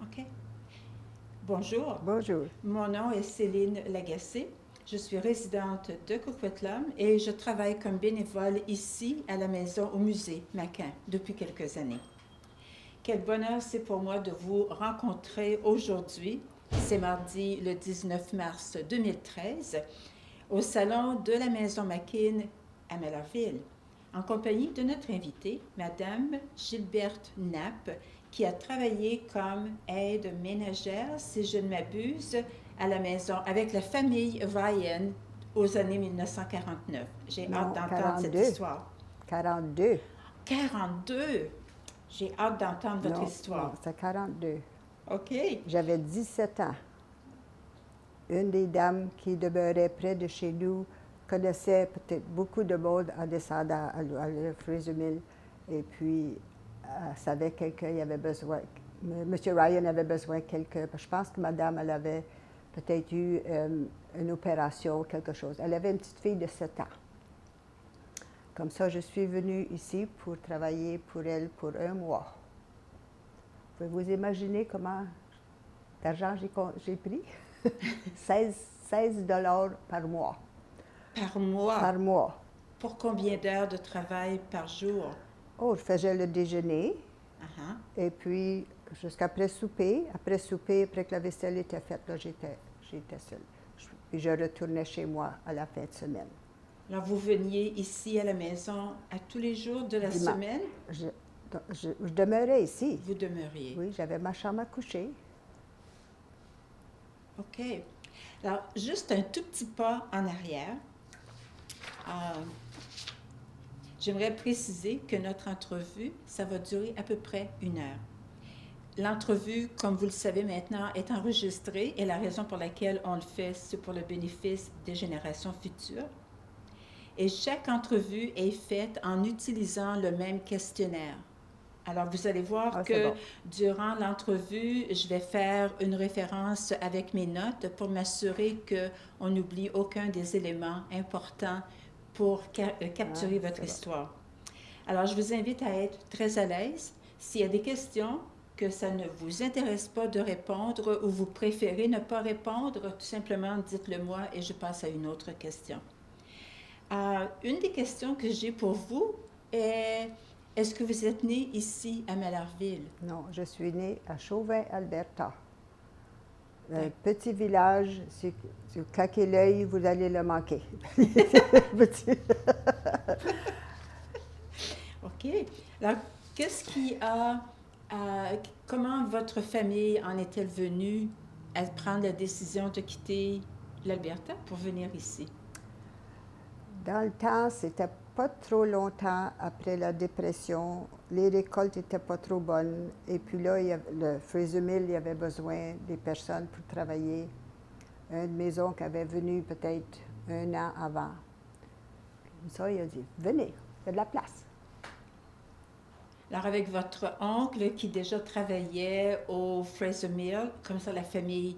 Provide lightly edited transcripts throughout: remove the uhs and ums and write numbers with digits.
OK. Bonjour. Bonjour. Mon nom est Céline Lagacé. Je suis résidente de Coquitlam et je travaille comme bénévole ici à la maison au musée Maquin depuis quelques années. Quel bonheur c'est pour moi de vous rencontrer aujourd'hui. C'est mardi le 19 mars 2013 au salon de la maison Maquin à Mellarville, en compagnie de notre invitée, Madame Gilberte Knapp, qui a travaillé comme aide ménagère, si je ne m'abuse, à la maison avec la famille Ryan aux années 1949. J'ai hâte d'entendre cette 42. histoire. 42. 42! J'ai hâte d'entendre votre histoire. Non, c'est 42. OK. J'avais 17 ans. Une des dames qui demeurait près de chez nous connaissait peut-être beaucoup de monde en descendant à le Fraser-Mill. Et puis, elle savait que quelqu'un y avait besoin. M. Ryan avait besoin de quelqu'un. Je pense que madame, elle avait peut-être eu une opération ou quelque chose. Elle avait une petite fille de 7 ans. Comme ça, je suis venue ici pour travailler pour elle pour un mois. Pouvez-vous imaginer comment d'argent j'ai pris? 16 $ par mois. Par mois? Par mois. Pour combien d'heures de travail par jour? Oh, je faisais le déjeuner. Uh-huh. Et puis, jusqu'après souper. Après souper, après que la vaisselle était faite, là, j'étais seule. Puis je retournais chez moi à la fin de semaine. Alors, vous veniez ici à la maison à tous les jours de la semaine? Je demeurais ici. Vous demeuriez? Oui, j'avais ma chambre à coucher. OK. Alors, juste un tout petit pas en arrière. J'aimerais préciser que notre entrevue, ça va durer à peu près 1 heure. L'entrevue, comme vous le savez maintenant, est enregistrée et la raison pour laquelle on le fait, c'est pour le bénéfice des générations futures. Et chaque entrevue est faite en utilisant le même questionnaire. Alors, vous allez voir que durant l'entrevue, je vais faire une référence avec mes notes pour m'assurer qu'on n'oublie aucun des éléments importants pour capturer votre histoire. Alors, je vous invite à être très à l'aise. S'il y a des questions que ça ne vous intéresse pas de répondre ou vous préférez ne pas répondre, tout simplement dites-le moi et je passe à une autre question. Une des questions que j'ai pour vous est: est-ce que vous êtes né ici à Mellarville? Non, je suis née à Chauvin, Alberta. Un petit village, si vous claquez l'œil, vous allez le manquer. OK. Alors, qu'est-ce qui a... comment votre famille en est-elle venue à prendre la décision de quitter l'Alberta pour venir ici? Dans le temps, c'était pas trop longtemps après la dépression. Les récoltes n'étaient pas trop bonnes. Et puis là, le Fraser-Mill, il y avait besoin des personnes pour travailler. Une maison qui avait venu peut-être 1 an avant. Comme ça, il a dit, venez, il y a de la place. Alors, avec votre oncle qui déjà travaillait au Fraser-Mill, comme ça, la famille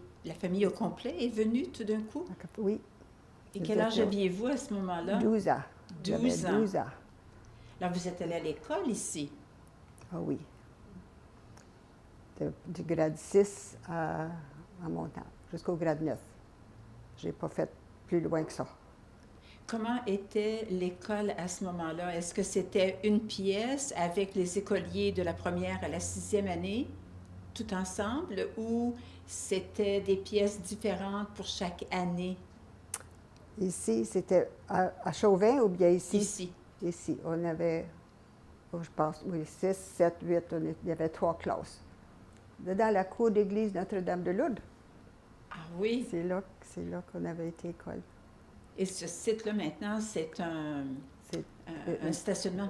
au complet est venue tout d'un coup? Oui. Et quel âge aviez-vous à ce moment-là? 12 ans. 12 ans. 12 ans. Alors, vous êtes allé à l'école ici? Ah oui. Du grade 6 à montant, jusqu'au grade 9. Je n'ai pas fait plus loin que ça. Comment était l'école à ce moment-là? Est-ce que c'était une pièce avec les écoliers de la première à la 6e année, tout ensemble, ou c'était des pièces différentes pour chaque année? Ici, c'était à Chauvin ou bien ici? Ici. Ici. On avait, je pense, oui, 6, 7, 8, il y avait 3 classes. Dans la cour d'église Notre-Dame-de-Lourdes. Ah oui? C'est là qu'on avait été école. Et ce site-là, maintenant, c'est un stationnement?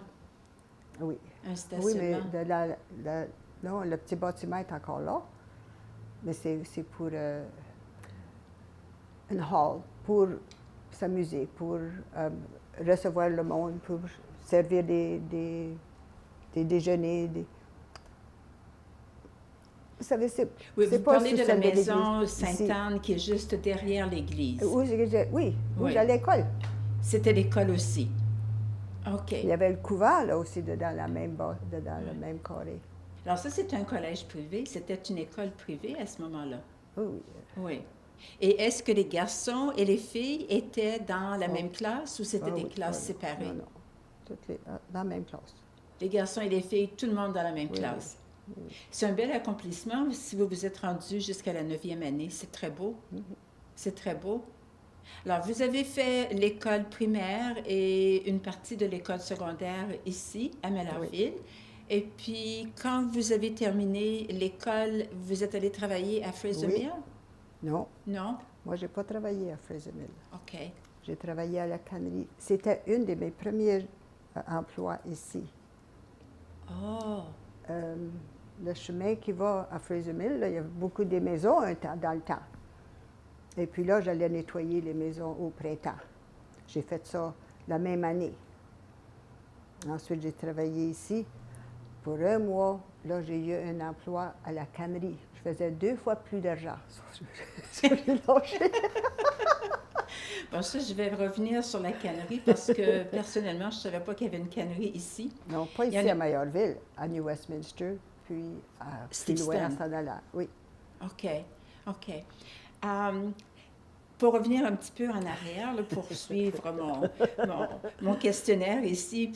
Oui. Un stationnement? Oui, mais non, le petit bâtiment est encore là. Mais c'est pour une hall, pour s'amuser, pour recevoir le monde, pour servir des déjeuners. Vous savez, c'est oui, vous pas parlez de la maison de Sainte-Anne qui est juste derrière l'église. Oui, à l'école. C'était l'école aussi. OK. Il y avait le couvent, là aussi, dans le même carré. Alors ça, c'est un collège privé. C'était une école privée à ce moment-là. Oui. Oui. Et est-ce que les garçons et les filles étaient dans la Oh. même classe ou c'était des Oui. classes Non, séparées? non. Toutes dans la même classe. Les garçons et les filles, tout le monde dans la même Oui, classe. oui. C'est un bel accomplissement si vous vous êtes rendu jusqu'à la 9e année. C'est très beau. C'est très beau. Alors, vous avez fait l'école primaire et une partie de l'école secondaire ici, à Malherville. Et puis, quand vous avez terminé l'école, vous êtes allé travailler à Fraser Oui. Mill? Non, Non? moi, j'ai pas travaillé à Fraser Mill. OK. J'ai travaillé à la cannerie. C'était un de mes premiers emplois ici. Oh, Le chemin qui va à Fraser Mill, là, il y a beaucoup de maisons dans le temps. Et puis là, j'allais nettoyer les maisons au printemps. J'ai fait ça la même année. Ensuite, j'ai travaillé ici pour un mois. Là, j'ai eu un emploi à la cannerie. Je faisais 2 fois plus d'argent. J'ai lâché. bon, ça, je vais revenir sur la cannerie parce que personnellement, je ne savais pas qu'il y avait une cannerie ici. Non, pas Il y en ici a- à Mayorville, à New Westminster, puis à plus loin à Steveston. s'en allant. Oui. OK, OK. Pour revenir un petit peu en arrière, là, pour suivre mon questionnaire ici,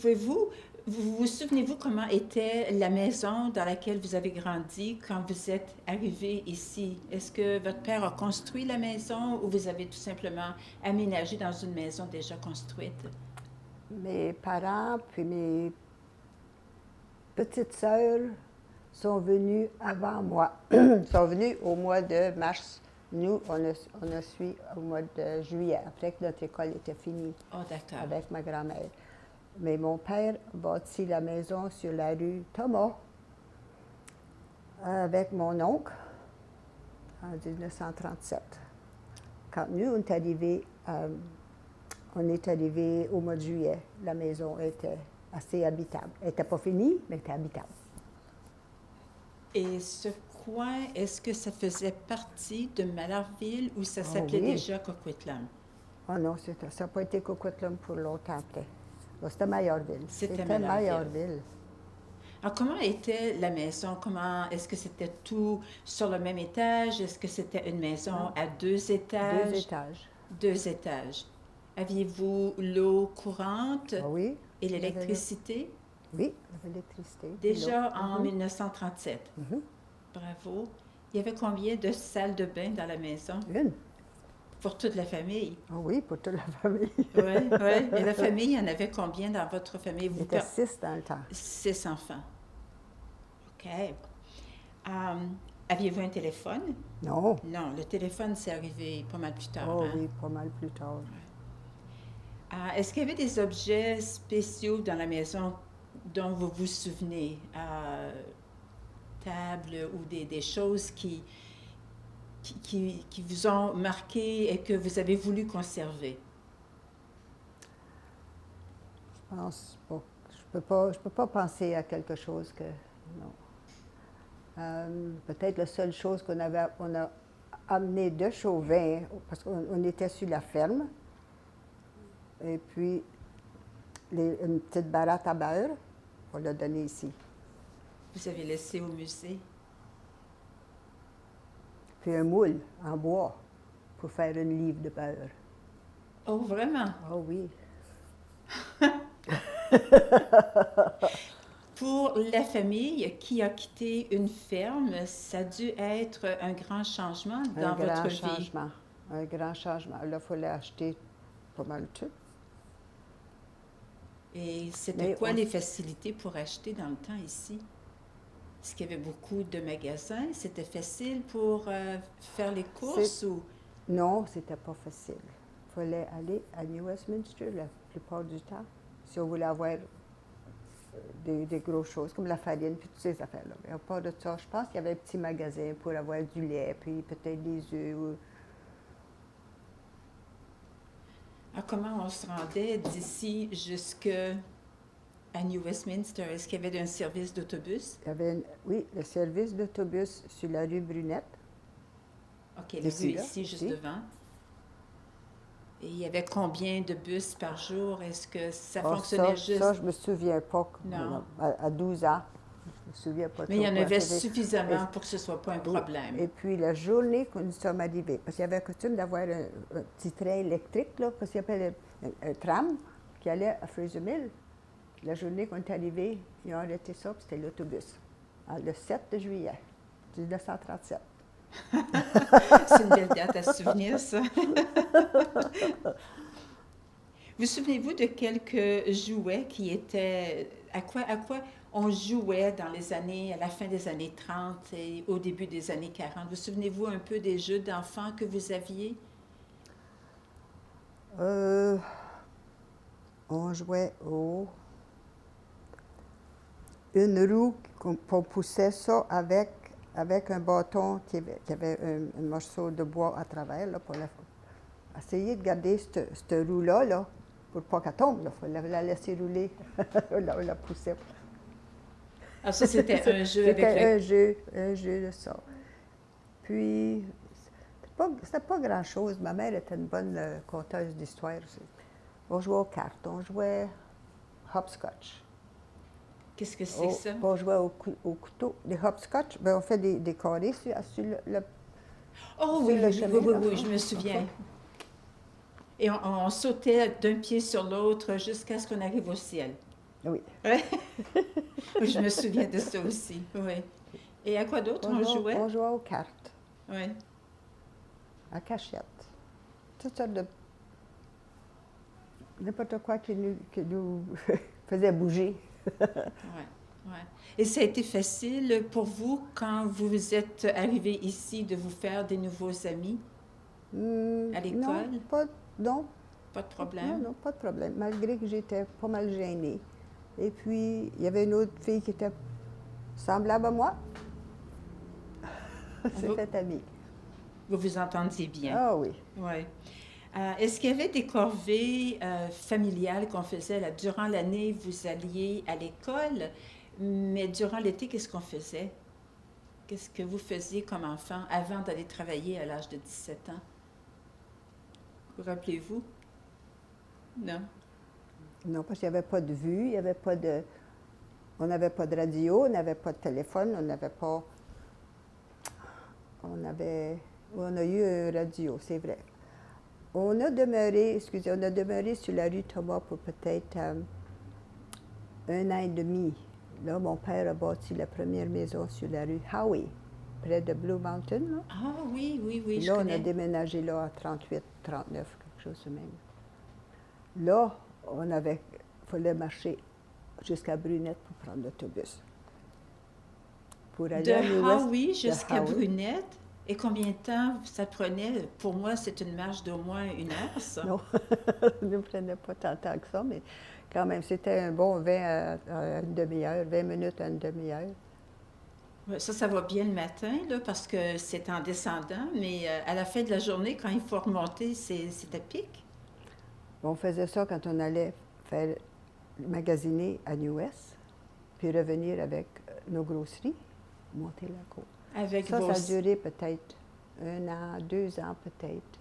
vous souvenez-vous comment était la maison dans laquelle vous avez grandi quand vous êtes arrivé ici? Est-ce que votre père a construit la maison ou vous avez tout simplement aménagé dans une maison déjà construite? Mes parents puis mes petites sœurs sont venus avant moi. Sont venus au mois de mars. Nous, on a su au mois de juillet, après que notre école était finie, Oh, d'accord. avec ma grand-mère. Mais mon père bâtit la maison sur la rue Thomas avec mon oncle en 1937. Quand nous, on est arrivé au mois de juillet, la maison était assez habitable. Elle n'était pas finie, mais elle était habitable. Et ce coin, est-ce que ça faisait partie de Malherville ou ça Oh, s'appelait oui. déjà Coquitlam? Oh non, ça n'a pas été Coquitlam pour longtemps après. Là, c'était Mayorville. C'était Mayorville. Mayorville. Alors, comment était la maison? Est-ce que c'était tout sur le même étage? Est-ce que c'était une maison Non. à 2 étages? 2 étages. 2 étages. Aviez-vous l'eau courante Ah oui. et il y avait l'électricité? Oui, l'électricité. Déjà l'eau. en Mhm. 1937. Mhm. Bravo. Il y avait combien de salles de bain dans la maison? Une. Pour toute la famille? Ah oui, pour toute la famille. Oui, oui. Et la famille, il y en avait combien dans votre famille? Il était 6 dans le temps. 6 enfants. OK. Aviez-vous un téléphone? Non. Non, le téléphone, c'est arrivé pas mal plus tard. Oh hein? oui, pas mal plus tard. Est-ce qu'il y avait des objets spéciaux dans la maison dont vous vous souvenez? Tables ou des choses qui vous ont marqué et que vous avez voulu conserver? Je pense pas. Je peux pas penser à quelque chose que... Non. Peut-être la seule chose on a amené de Chauvin, parce qu'on était sur la ferme, et puis une petite baratte à beurre, on l'a donnée ici. Vous avez laissé au musée? Puis un moule en bois pour faire une livre de beurre. Oh, vraiment? Oh oui. Pour la famille qui a quitté une ferme, ça a dû être un grand changement dans votre vie. Changement. Un grand changement. Là, il fallait acheter pas mal tout. Et c'était Mais quoi les facilités pour acheter dans le temps ici? Est-ce qu'il y avait beaucoup de magasins? C'était facile pour faire les courses ou... Non, c'était pas facile. Il fallait aller à New Westminster la plupart du temps si on voulait avoir des grosses choses comme la farine puis toutes ces affaires-là. Mais à part de ça, je pense qu'il y avait un petit magasin pour avoir du lait puis peut-être des œufs. Alors, comment on se rendait d'ici jusqu'à New Westminster? Est-ce qu'il y avait un service d'autobus? Il y avait, oui, le service d'autobus sur la rue Brunette. OK, la rue ici, juste devant. Et il y avait combien de bus par jour? Est-ce que ça fonctionnait juste? Ça, je me souviens pas. Non. À 12 ans, me souviens pas Mais il y en trop quoi avait c'était. suffisamment pour que ce ne soit pas un Oui. problème. Et puis, la journée que nous sommes arrivés, parce qu'il y avait un coutume d'avoir un petit train électrique, là, parce qu'il appelle un tram, qui allait à Fraser-Mill. La journée qu'on est arrivés, ils ont arrêté ça, puis c'était l'autobus. Le 7 juillet 1937. C'est une belle date à se souvenir, ça. Vous souvenez-vous de quelques jouets qui étaient... À quoi on jouait dans les années, à la fin des années 30 et au début des années 40? Vous souvenez-vous un peu des jeux d'enfants que vous aviez? On jouait une roue qu'on poussait ça avec un bâton qui avait un morceau de bois à travers là, pour essayer de garder cette roue-là là, pour pas qu'elle tombe. Il fallait la laisser rouler. On la poussait. Ah, ça, c'était un jeu avec C'était un jeu de ça. Puis, c'était pas grand-chose. Ma mère était une bonne conteuse d'histoire aussi. On jouait aux cartes, on jouait hopscotch. Qu'est-ce que c'est ça? On jouait au couteau. Les hopscotch, ben on fait des carrés sur le Oh sur oui, le oui, chemin, oui, oui, là. oui, je me souviens. Et on sautait d'un pied sur l'autre jusqu'à ce qu'on arrive au ciel. Oui. Ouais. Oui, je me souviens de ça aussi. Oui. Et à quoi d'autre on jouait? On jouait aux cartes, Oui. à cachette. Toutes sortes de... N'importe quoi qui nous faisait bouger. Ouais, ouais. Et ça a été facile pour vous quand vous êtes arrivé ici de vous faire des nouveaux amis à l'école? Non, Pas de problème? non, pas de problème. Malgré que j'étais pas mal gênée. Et puis, il y avait une autre fille qui était semblable à moi. C'est cette amie. Vous vous entendiez bien? Ah oui. Oui. Est-ce qu'il y avait des corvées familiales qu'on faisait là? Durant l'année, vous alliez à l'école, mais durant l'été, qu'est-ce qu'on faisait? Qu'est-ce que vous faisiez comme enfant avant d'aller travailler à l'âge de 17 ans? Vous rappelez-vous? Non? Non, parce qu'il n'y avait pas de vue, il y avait pas de... On n'avait pas de radio, on n'avait pas de téléphone, on n'avait pas... On a eu un radio, c'est vrai. On a demeuré sur la rue Thomas pour peut-être 1 an et demi. Là, mon père a bâti la première maison sur la rue Howe, près de Blue Mountain. Là, Ah oui, oui, oui, et je là on connais. a déménagé là à 38, 39, quelque chose de même. Là, fallait marcher jusqu'à Brunette pour prendre l'autobus. Pour aller De à New West, Howie jusqu'à Howe. Brunette. Et combien de temps ça prenait? Pour moi, c'est une marche d'au moins 1 heure, ça. Non, ne nous prenait pas tant de temps que ça, mais quand même, c'était un bon 20 à une demi-heure, 20 minutes à une demi-heure. Ouais, ça va bien le matin, là, parce que c'est en descendant, mais à la fin de la journée, quand il faut remonter, c'est à pic. On faisait ça quand on allait faire magasiner à New West, puis revenir avec nos grosseries, monter la côte. Avec Ça vos... a duré peut-être 1 an, 2 ans peut-être.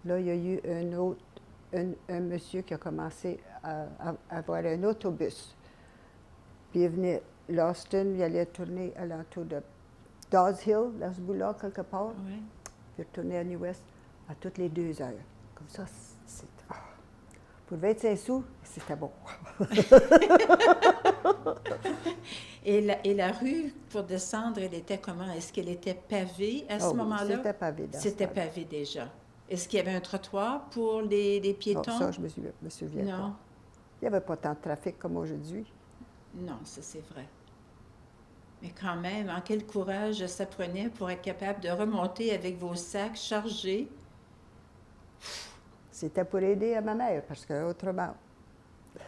Là, il y a eu un monsieur qui a commencé à avoir un autobus. Puis il venait Lawston, il allait tourner à l'entour de Dawes Hill, dans ce bout-là, quelque part. Ouais. Puis il retournait à New West à toutes les 2 heures. Comme ça, pour 25 sous, c'était bon. Et la rue, pour descendre, elle était comment? Est-ce qu'elle était pavée à ce Oui, moment-là? c'était pavé dans ce C'était temps-là. pavé déjà. Est-ce qu'il y avait un trottoir pour les Non, piétons? ça, je me souviens pas. Non. Il n'y avait pas tant de trafic comme aujourd'hui. Non, ça c'est vrai. Mais quand même, en quel courage ça prenait pour être capable de remonter avec vos sacs chargés? C'était pour aider à ma mère, parce que autrement,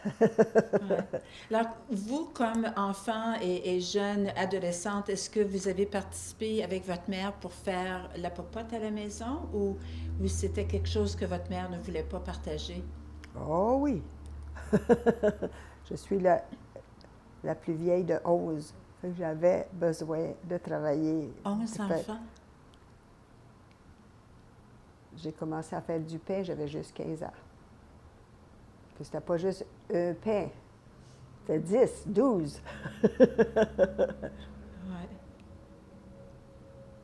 Ouais. Alors, vous, comme enfant et jeune adolescente, est-ce que vous avez participé avec votre mère pour faire la popote à la maison ou c'était quelque chose que votre mère ne voulait pas partager? oh oui. Je suis la plus vieille de 11. Fait que j'avais besoin de travailler. 11 enfants? J'ai commencé à faire du pain, j'avais juste 15 ans. Puis c'était pas juste un pain. C'était 10, 12. Ouais.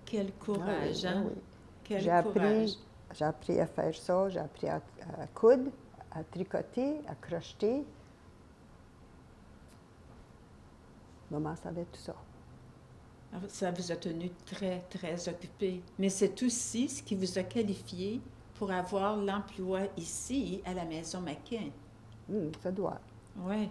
Quel courage, Ah oui, hein? ah oui. Quel J'ai courage. appris à faire ça, j'ai appris à coudre, à tricoter, à crocheter. Maman savait tout ça. Alors, ça vous a tenu très, très occupé. Mais c'est aussi ce qui vous a qualifié pour avoir l'emploi ici, à la Maison McCain. Ça doit. Oui.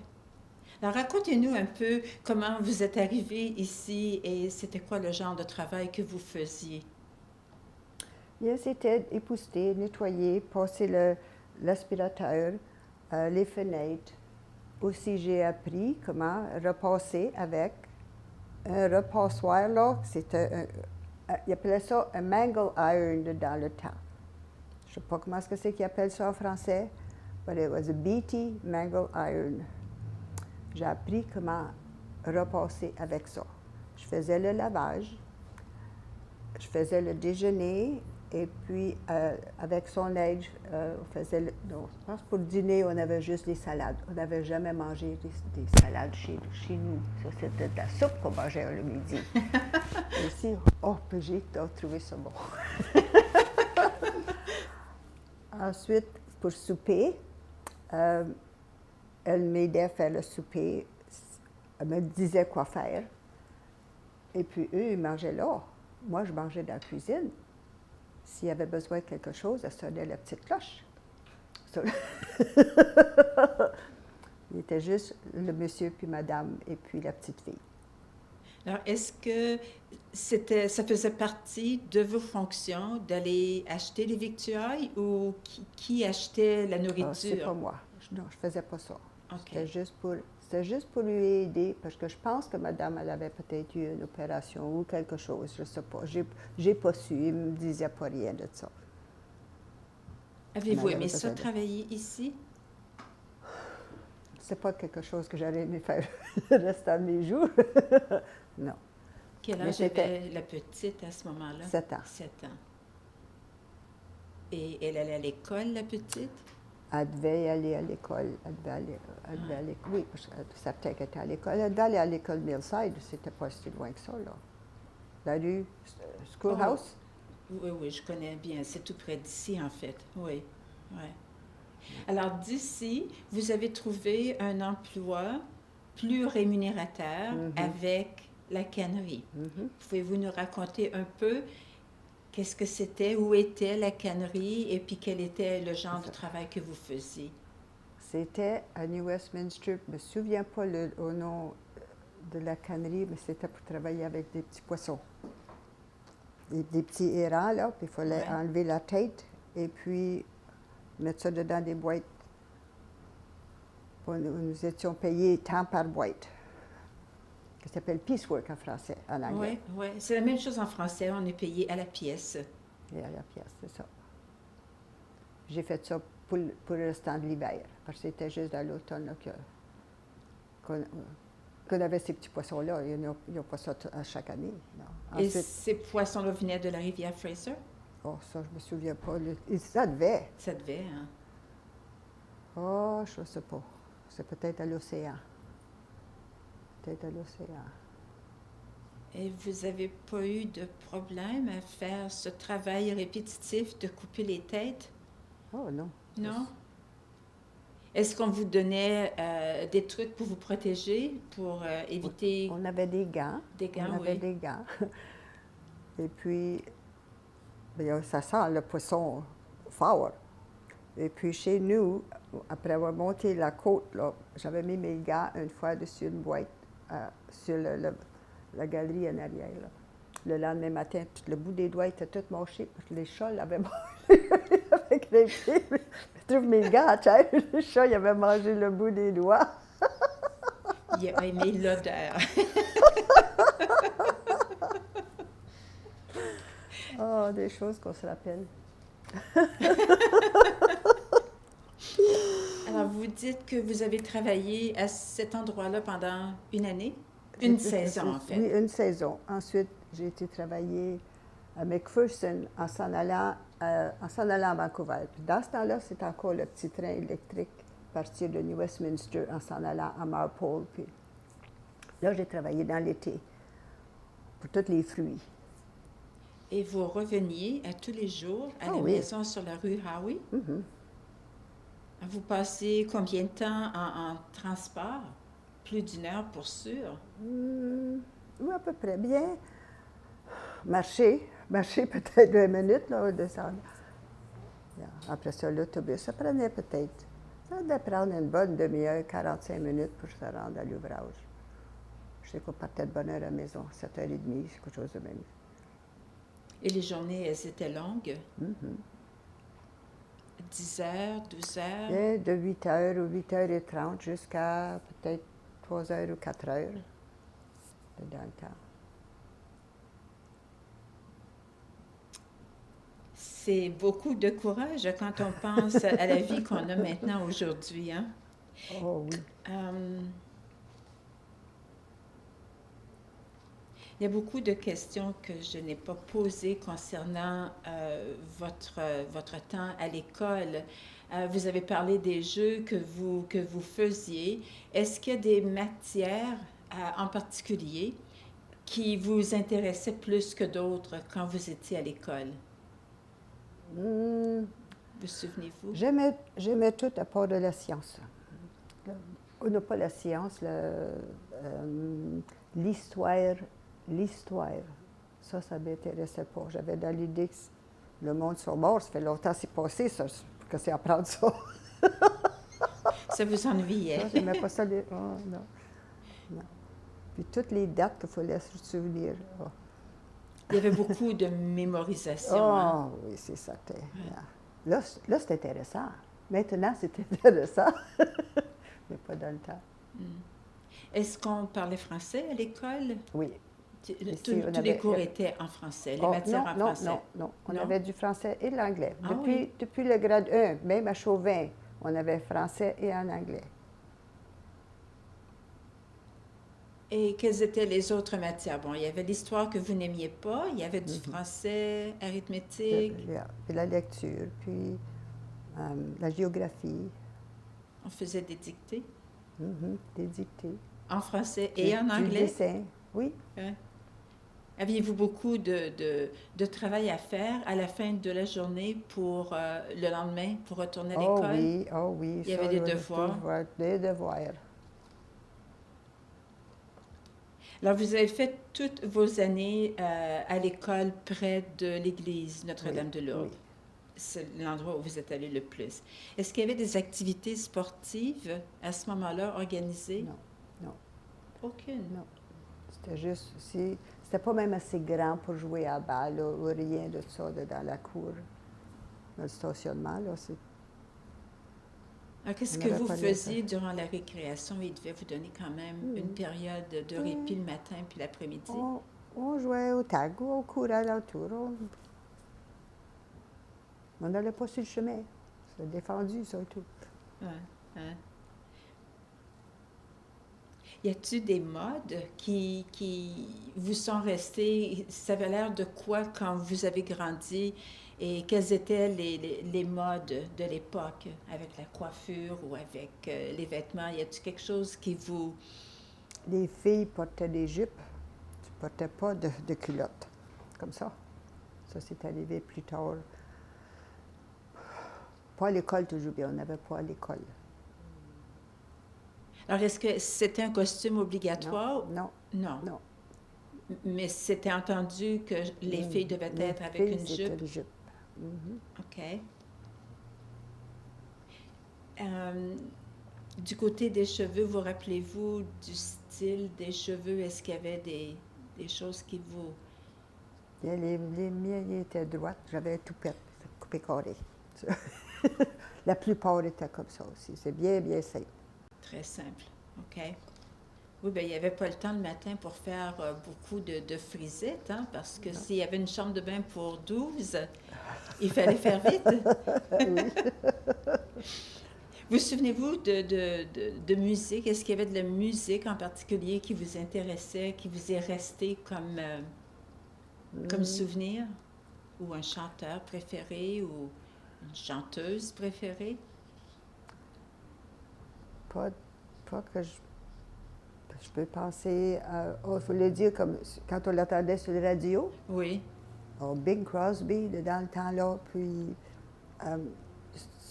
Alors, racontez-nous un peu comment vous êtes arrivé ici et c'était quoi le genre de travail que vous faisiez. Bien, c'était épousseter, nettoyer, passer l'aspirateur, les fenêtres. Aussi, j'ai appris comment repasser avec un repassoir, là. Ils appelaient ça un mangle iron dans le temps. Je ne sais pas comment c'est qu'ils appellent ça en français, but it was a BT mangle iron. J'ai appris comment repasser avec ça. Je faisais le lavage, je faisais le déjeuner, et puis avec son aide, on faisait non, je pense pour le dîner, on avait juste des salades. On n'avait jamais mangé des salades chez nous. Ça, c'était de la soupe qu'on mangeait le midi. Ici, oh, j'ai trouvé ça bon. Ensuite, pour souper, elle m'aidait à faire le souper. Elle me disait quoi faire. Et puis, eux, ils mangeaient là. Moi, je mangeais dans la cuisine. S'il y avait besoin de quelque chose, elle sonnait la petite cloche. Il était juste le monsieur, puis madame, et puis la petite fille. Alors, est-ce que ça faisait partie de vos fonctions d'aller acheter les victuailles ou qui achetait la nourriture? C'est pas moi. Non, je faisais pas ça. OK. C'était juste pour lui aider, parce que je pense que madame, elle avait peut-être eu une opération ou quelque chose, je sais pas. J'ai pas su, il me disait pas rien de ça. Avez-vous aimé ça, travailler ici? C'est pas quelque chose que j'aurais aimé faire le restant de mes jours. Non. Quel âge avait la petite à ce moment-là? 7 ans. 7 ans. Et elle allait à l'école, la petite? Elle devait aller à l'école. Oui, parce que certains qui étaient à l'école. Elle devait aller à l'école Millside. C'était pas si loin que ça, là. La rue Schoolhouse. Oui, oui, je connais bien. C'est tout près d'ici, en fait. Oui, oui. Alors, d'ici, vous avez trouvé un emploi plus rémunérateur avec la cannerie. Pouvez-vous nous raconter un peu qu'est-ce que c'était, où était la cannerie et puis quel était le genre de travail que vous faisiez? C'était à New Westminster. Je ne me souviens pas au nom de la cannerie, mais c'était pour travailler avec des petits poissons. Des petits hérans, là, puis il fallait enlever la tête et puis mettre ça dedans des boîtes. Nous étions payés tant par boîte. Ça s'appelle piecework en français, en anglais. Oui, oui. C'est la même chose en français. On est payé à la pièce. Et à la pièce, c'est ça. J'ai fait ça pour le restant de l'hiver, parce que c'était juste dans l'automne qu'on avait ces petits poissons-là. Ils n'ont pas ça à chaque année. Non. Et ces poissons-là venaient de la rivière Fraser? Oh, ça, je ne me souviens pas. Ça devait. Ça devait, hein? Oh, je ne sais pas. C'est peut-être à l'océan. Peut-être à l'océan. Et vous n'avez pas eu de problème à faire ce travail répétitif de couper les têtes? Oh, non. Non? Est-ce qu'on vous donnait des trucs pour vous protéger, pour éviter... On avait des gants. Des gants, On avait des gants. Et puis, bien, ça sent le poisson fort. Et puis, chez nous, après avoir monté la côte, là, j'avais mis mes gants une fois dessus une boîte sur la galerie en arrière. Là. Le lendemain matin, tout le bout des doigts était tout moché parce que les chats l'avaient mangé avec les pieds. Je trouve mes gants à terre. Le chat, il avait mangé le bout des doigts. Il a aimé l'odeur. Oh, des choses qu'on se rappelle. Alors, vous dites que vous avez travaillé à cet endroit-là pendant une année? Une saison, en fait. Oui, une saison. Ensuite, j'ai été travailler à McPherson en s'en allant à Vancouver. Puis dans ce temps-là, c'était encore le petit train électrique. partir de New Westminster en s'en allant à Marpole. Puis là, j'ai travaillé dans l'été pour tous les fruits. Et vous reveniez à tous les jours à la maison sur la rue Howie? Mm-hmm. Vous passez combien de temps en transport? Plus d'une heure pour sûr. Oui, à peu près. Bien. Marcher peut-être 2 minutes, là, descendre. Après ça, l'autobus, ça prenait peut-être. Ça devait prendre une bonne demi-heure, 45 minutes pour se rendre à l'ouvrage. Je sais qu'on partait de bonne heure à la maison, 7h30, quelque chose de même. Et les journées, elles étaient longues? 10 heures, 12 heures? Bien, de 8h ou 8h30 jusqu'à peut-être 3h ou 4h dans le temps. C'est beaucoup de courage quand on pense à la vie qu'on a maintenant aujourd'hui, hein? Oh oui. Il y a beaucoup de questions que je n'ai pas posées concernant votre temps à l'école. Vous avez parlé des jeux que vous faisiez. Est-ce qu'il y a des matières en particulier qui vous intéressaient plus que d'autres quand vous étiez à l'école? Vous souvenez-vous? J'aimais tout à part de la science. On n'a pas la science, l'histoire. Ça m'intéressait pas. J'avais dans l'idée que le monde soit mort. Ça fait longtemps que c'est passé, ça, que c'est apprendre ça. Ça vous ennuyait? Ça, j'aimais pas ça. Oh, non. Puis toutes les dates qu'il fallait se souvenir. Oh. Il y avait beaucoup de mémorisation. Oh, oui, c'est ça. Là, c'est intéressant. Maintenant, c'est intéressant. Mais pas dans le temps. Est-ce qu'on parlait français à l'école? Oui. Tous les cours étaient en français, les matières en français? Non. On avait du français et de l'anglais. Ah, oui. Depuis le grade 1, même à Chauvin, on avait français et en anglais. Et quelles étaient les autres matières? Bon, il y avait l'histoire que vous n'aimiez pas, il y avait du français, arithmétique. Puis la lecture, puis la géographie. On faisait des dictées? Des dictées. En français et en anglais? Du dessin, oui. Hein? Aviez-vous beaucoup de travail à faire à la fin de la journée pour le lendemain, pour retourner à l'école? Oh oui. Il y avait des devoirs? Des devoirs. Alors, vous avez fait toutes vos années à l'école près de l'église Notre-Dame-de-Lourdes. Oui. C'est l'endroit où vous êtes allé le plus. Est-ce qu'il y avait des activités sportives à ce moment-là organisées? Non. Aucune? Non. C'était juste aussi... C'était pas même assez grand pour jouer à la balle ou rien de ça dans la cour, dans le stationnement. Là, Alors, qu'est-ce que vous faisiez durant la récréation? Il devait vous donner quand même une période de répit le matin puis l'après-midi. On jouait au tag, on courait alentour. On n'allait pas sur le chemin. C'était défendu, ça et tout. Y a-t-il des modes qui vous sont restés? Ça avait l'air de quoi quand vous avez grandi? Et quels étaient les modes de l'époque avec la coiffure ou avec les vêtements? Y a-t-il quelque chose qui vous... Les filles portaient des jupes. Tu ne portais pas de culottes, comme ça. Ça, c'est arrivé plus tard. Pas à l'école toujours, bien. On n'avait pas à l'école. Alors, est-ce que c'était un costume obligatoire? Non. Mais c'était entendu que les filles devaient être avec une jupe? Une jupe. OK. Du côté des cheveux, vous rappelez-vous du style des cheveux? Est-ce qu'il y avait des choses qui vous... Les miens ils étaient droites. J'avais tout coupé carré. La plupart étaient comme ça aussi. C'est bien simple. Très simple. OK. Oui, bien, il n'y avait pas le temps le matin pour faire beaucoup de frisettes, hein, parce que s'il y avait une chambre de bain pour 12, il fallait faire vite. Vous souvenez-vous de musique? Est-ce qu'il y avait de la musique en particulier qui vous intéressait, qui vous est resté comme souvenir? Ou un chanteur préféré ou une chanteuse préférée? Pas, pas que je peux penser à... Oh, il faut le dire comme quand on l'entendait sur la radio. Oui. Oh, Bing Crosby, de dans le temps-là, puis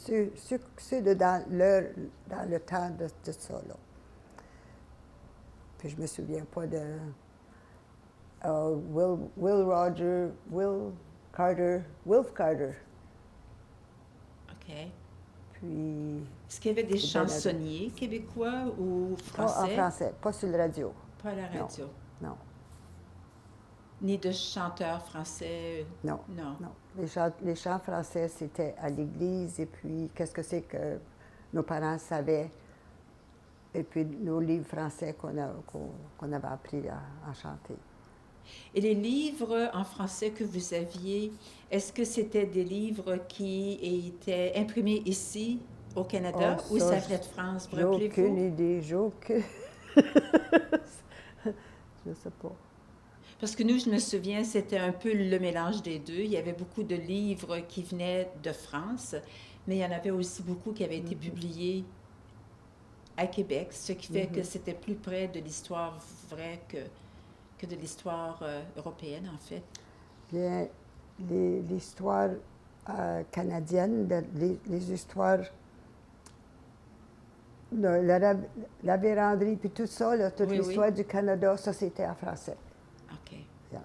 ceux de dans le temps de ça, là. Puis je me souviens pas de Wilf Carter. OK. Puis... Est-ce qu'il y avait des C'est bien chansonniers québécois ou Pas en français? français, pas sur la radio. Pas à la radio. Non, Ni de chanteurs français? non, Non. non. Les chants français, c'était à l'église, et puis qu'est-ce que c'est que nos parents savaient, et puis nos livres français qu'on avait appris à chanter. Et les livres en français que vous aviez, est-ce que c'était des livres qui étaient imprimés ici, au Canada, Oh, ou ça, ça venait de France? Vous J'ai aucune rappelez-vous? idée, j'ai aucune... Je sais pas. Parce que nous, je me souviens, c'était un peu le mélange des deux. Il y avait beaucoup de livres qui venaient de France, mais il y en avait aussi beaucoup qui avaient été publiés à Québec, ce qui fait que c'était plus près de l'histoire vraie que de l'histoire européenne, en fait. Bien, l'histoire canadienne, les histoires, la véranderie, puis tout ça, là, toute Oui, l'histoire du Canada, ça, c'était en français. OK. Yeah.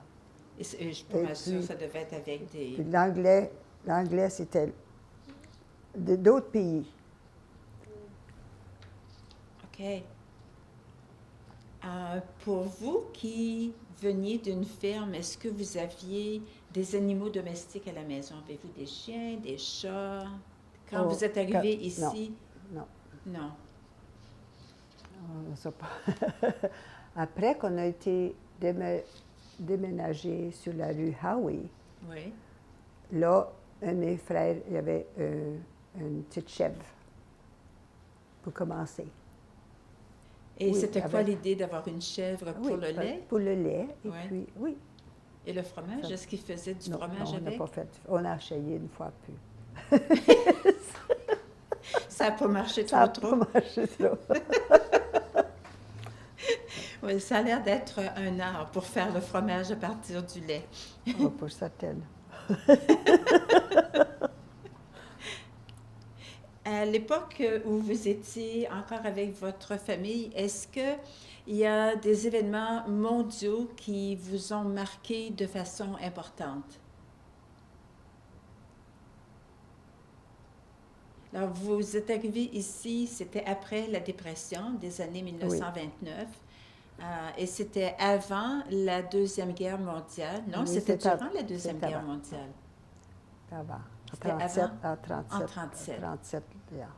Et je suis pas Et mal sûre puis- que ça devait être avec Puis des... l'anglais, c'était d'autres pays. OK. Pour vous qui veniez d'une ferme, est-ce que vous aviez des animaux domestiques à la maison? Avez-vous des chiens, des chats? Quand Oh, vous êtes arrivé ici? Non, Non. on ne sait pas. Après qu'on a été déménagé sur la rue Howie, Oui. là, un de mes frères, il y avait une petite chèvre pour commencer. Et Oui, c'était quoi avec- l'idée d'avoir une chèvre pour le lait? Pour le lait. Et Ouais. puis, oui. Et le fromage? Ça- Est-ce qu'il faisait du Non, fromage non, on n'a avec? pas fait. On a essayé une fois plus. Ça n'a pas marché Ça trop n'a pas trop? marché trop. Oui, ça a l'air d'être un art pour faire le fromage à partir du lait. Oh, pour certaines. À l'époque où vous étiez encore avec votre famille, est-ce qu'il y a des événements mondiaux qui vous ont marqué de façon importante? Alors, vous êtes arrivé ici, c'était après la dépression des années 1929, et c'était avant la Deuxième Guerre mondiale. Non, Oui, c'était c'est durant la Deuxième c'est Guerre avant. mondiale. Avant. C'était En 37, avant? en 37. En 37. 37, yeah.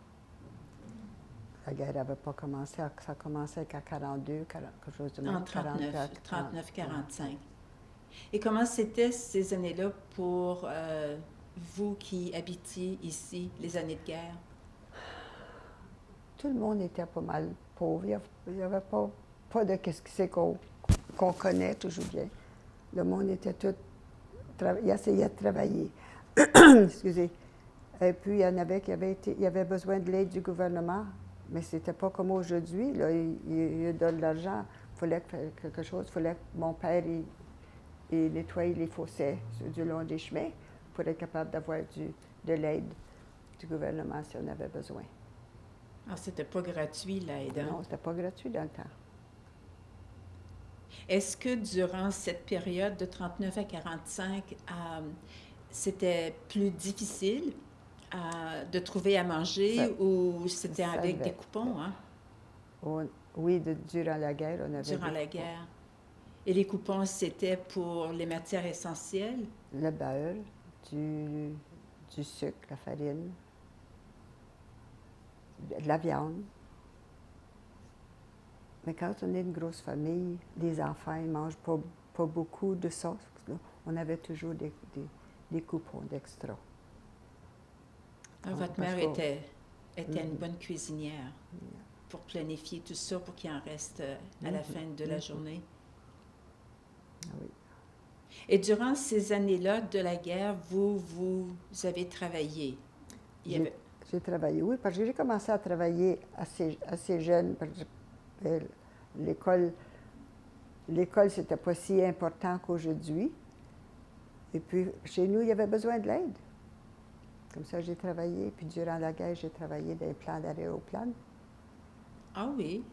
La guerre n'avait pas commencé, ça a commencé qu'à 42, quelque chose de même. En 39, 44, 39-45. Et comment c'était ces années-là pour vous qui habitiez ici, les années de guerre? Tout le monde était pas mal pauvre. Il n'y avait pas de qu'est-ce que c'est qu'on connaît toujours bien. Le monde était tout... Il essayait de travailler. Excusez. Et puis, il y en avait qui avaient besoin de l'aide du gouvernement, mais c'était pas comme aujourd'hui. Là, il donne de l'argent. Il fallait faire quelque chose. Il fallait que mon père il nettoyait les fossés du long des chemins pour être capable d'avoir de l'aide du gouvernement si on avait besoin. Ah, c'était pas gratuit, l'aide, hein? Non, c'était pas gratuit dans le temps. Est-ce que durant cette période de 39 à 45, c'était plus difficile de trouver à manger Ça- ou c'était ça avec devait- des coupons, hein, Oui, durant la guerre, on avait durant des la coupons. guerre? Et les coupons, c'était pour les matières essentielles? Le beurre, du sucre, la farine, de la viande. Mais quand on est une grosse famille, les enfants ne mangent pas beaucoup de ça. On avait toujours des coupons d'extra. Alors, Ah, votre parce mère qu'on- était une Mhm. bonne cuisinière pour planifier tout ça pour qu'il en reste à la Mhm. fin de la Mhm. journée. Ah oui. Et durant ces années-là de la guerre, vous avez travaillé. Il y avait- J'ai travaillé, oui, parce que j'ai commencé à travailler assez jeune. Parce que l'école, c'était pas si important qu'aujourd'hui. Et puis, chez nous, il y avait besoin de l'aide. Comme ça, j'ai travaillé. Puis, durant la guerre, j'ai travaillé dans les plans d'aéroplanes. Ah oui.